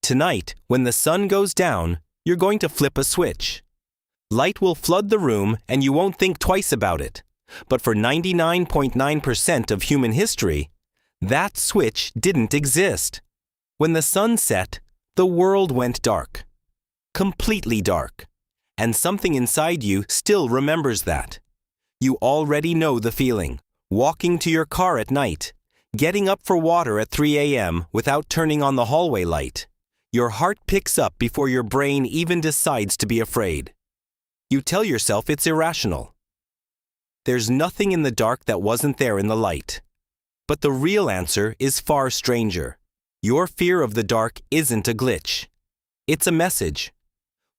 Tonight, when the sun goes down, you're going to flip a switch. Light will flood the room and you won't think twice about it. But for 99.9% of human history, that switch didn't exist. When the sun set, the world went dark. Completely dark. And something inside you still remembers that. You already know the feeling. Walking to your car at night. Getting up for water at 3 a.m. without turning on the hallway light. Your heart picks up before your brain even decides to be afraid. You tell yourself it's irrational. There's nothing in the dark that wasn't there in the light. But the real answer is far stranger. Your fear of the dark isn't a glitch. It's a message.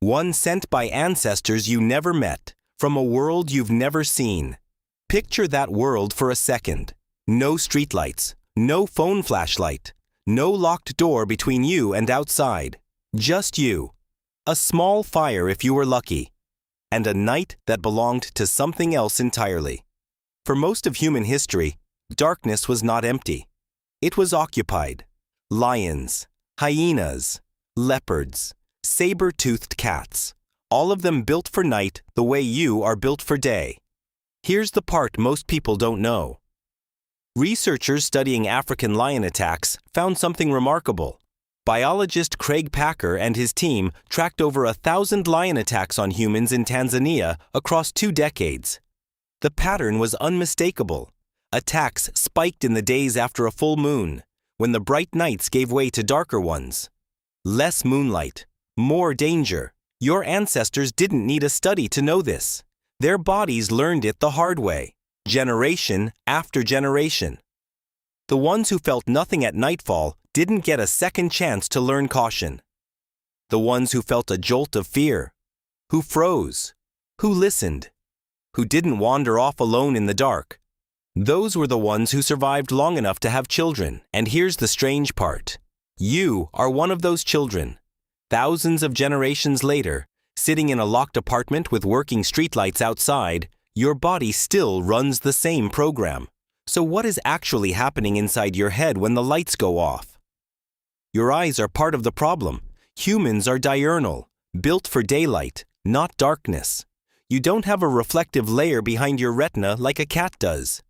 One sent by ancestors you never met, from a world you've never seen. Picture that world for a second. No streetlights, no phone flashlight, no locked door between you and outside. Just you. A small fire if you were lucky. And a night that belonged to something else entirely. For most of human history, darkness was not empty. It was occupied. Lions, hyenas, leopards, saber-toothed cats, all of them built for night the way you are built for day. Here's the part most people don't know. Researchers studying African lion attacks found something remarkable. Biologist Craig Packer and his team tracked over 1,000 lion attacks on humans in Tanzania across 2 decades. The pattern was unmistakable. Attacks spiked in the days after a full moon, when the bright nights gave way to darker ones. Less moonlight, more danger. Your ancestors didn't need a study to know this. Their bodies learned it the hard way, generation after generation. The ones who felt nothing at nightfall didn't get a second chance to learn caution. The ones who felt a jolt of fear, who froze, who listened, who didn't wander off alone in the dark, those were the ones who survived long enough to have children. And here's the strange part. You are one of those children. Thousands of generations later, sitting in a locked apartment with working streetlights outside, your body still runs the same program. So what is actually happening inside your head when the lights go off? Your eyes are part of the problem. Humans are diurnal, built for daylight, not darkness. You don't have a reflective layer behind your retina like a cat does.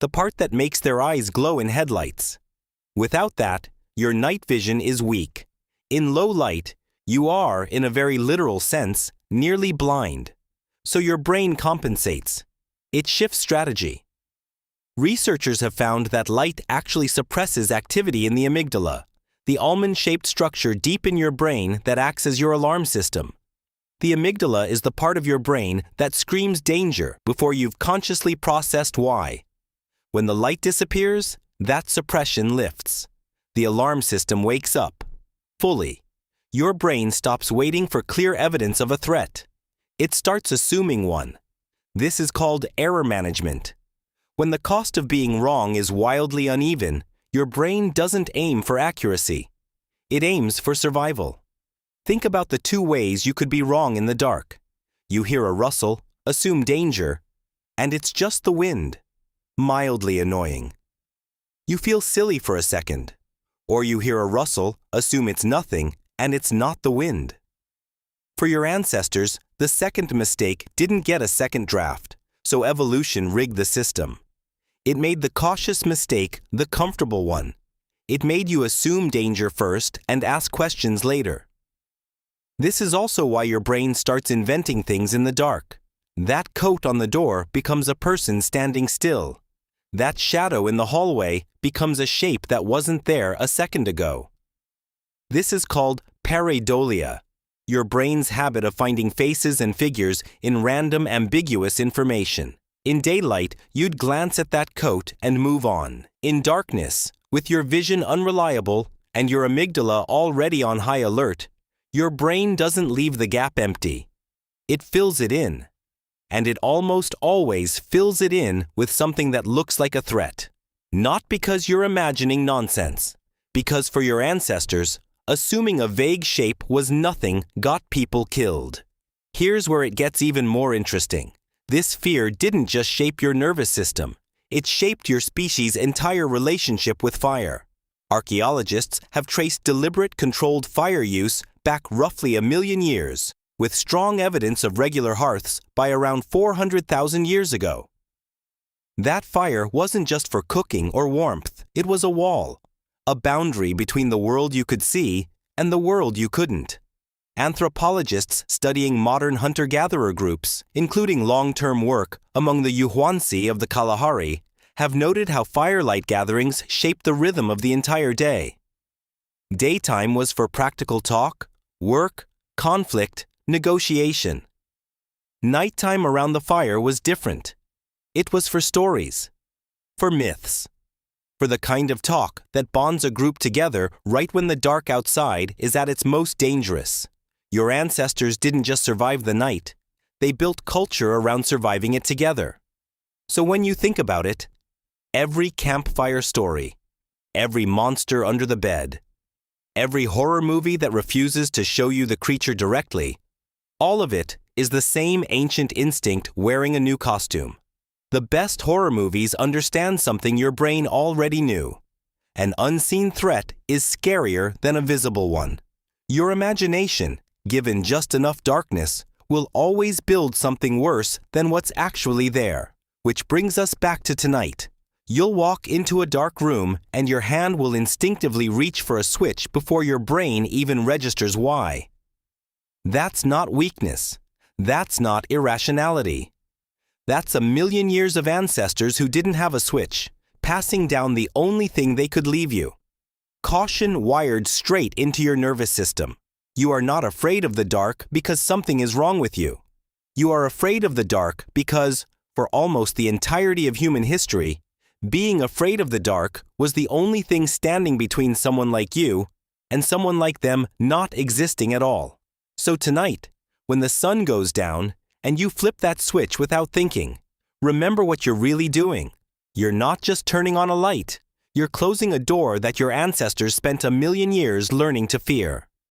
The part that makes their eyes glow in headlights. Without that, your night vision is weak. In low light, you are, in a very literal sense, nearly blind. So your brain compensates. It shifts strategy. Researchers have found that light actually suppresses activity in the amygdala, the almond-shaped structure deep in your brain that acts as your alarm system. The amygdala is the part of your brain that screams danger before you've consciously processed why. When the light disappears, that suppression lifts. The alarm system wakes up. Fully. Your brain stops waiting for clear evidence of a threat. It starts assuming one. This is called error management. When the cost of being wrong is wildly uneven, your brain doesn't aim for accuracy. It aims for survival. Think about the 2 ways you could be wrong in the dark. You hear a rustle, assume danger, and it's just the wind. Mildly annoying. You feel silly for a second. Or you hear a rustle, assume it's nothing, and it's not the wind. For your ancestors, the second mistake didn't get a second draft, so evolution rigged the system. It made the cautious mistake the comfortable one. It made you assume danger first and ask questions later. This is also why your brain starts inventing things in the dark. That coat on the door becomes a person standing still. That shadow in the hallway becomes a shape that wasn't there a second ago. This is called pareidolia, your brain's habit of finding faces and figures in random, ambiguous information. In daylight, you'd glance at that coat and move on. In darkness, with your vision unreliable and your amygdala already on high alert, your brain doesn't leave the gap empty. It fills it in. And it almost always fills it in with something that looks like a threat. Not because you're imagining nonsense, because for your ancestors, assuming a vague shape was nothing got people killed. Here's where it gets even more interesting. This fear didn't just shape your nervous system. It shaped your species' entire relationship with fire. Archaeologists have traced deliberate controlled fire use back roughly 1,000,000 years, with strong evidence of regular hearths by around 400,000 years ago. That fire wasn't just for cooking or warmth, it was a wall, a boundary between the world you could see and the world you couldn't. Anthropologists studying modern hunter-gatherer groups, including long-term work among the Yuhuansi of the Kalahari, have noted how firelight gatherings shaped the rhythm of the entire day. Daytime was for practical talk, work, conflict, negotiation. Nighttime around the fire was different. It was for stories, for myths, for the kind of talk that bonds a group together right when the dark outside is at its most dangerous. Your ancestors didn't just survive the night, they built culture around surviving it together. So when you think about it, every campfire story, every monster under the bed, every horror movie that refuses to show you the creature directly, all of it is the same ancient instinct wearing a new costume. The best horror movies understand something your brain already knew. An unseen threat is scarier than a visible one. Your imagination, given just enough darkness, will always build something worse than what's actually there. Which brings us back to tonight. You'll walk into a dark room and your hand will instinctively reach for a switch before your brain even registers why. That's not weakness. That's not irrationality. That's 1,000,000 years of ancestors who didn't have a switch, passing down the only thing they could leave you. Caution wired straight into your nervous system. You are not afraid of the dark because something is wrong with you. You are afraid of the dark because, for almost the entirety of human history, being afraid of the dark was the only thing standing between someone like you and someone like them not existing at all. So tonight, when the sun goes down and you flip that switch without thinking, remember what you're really doing. You're not just turning on a light. You're closing a door that your ancestors spent 1,000,000 years learning to fear.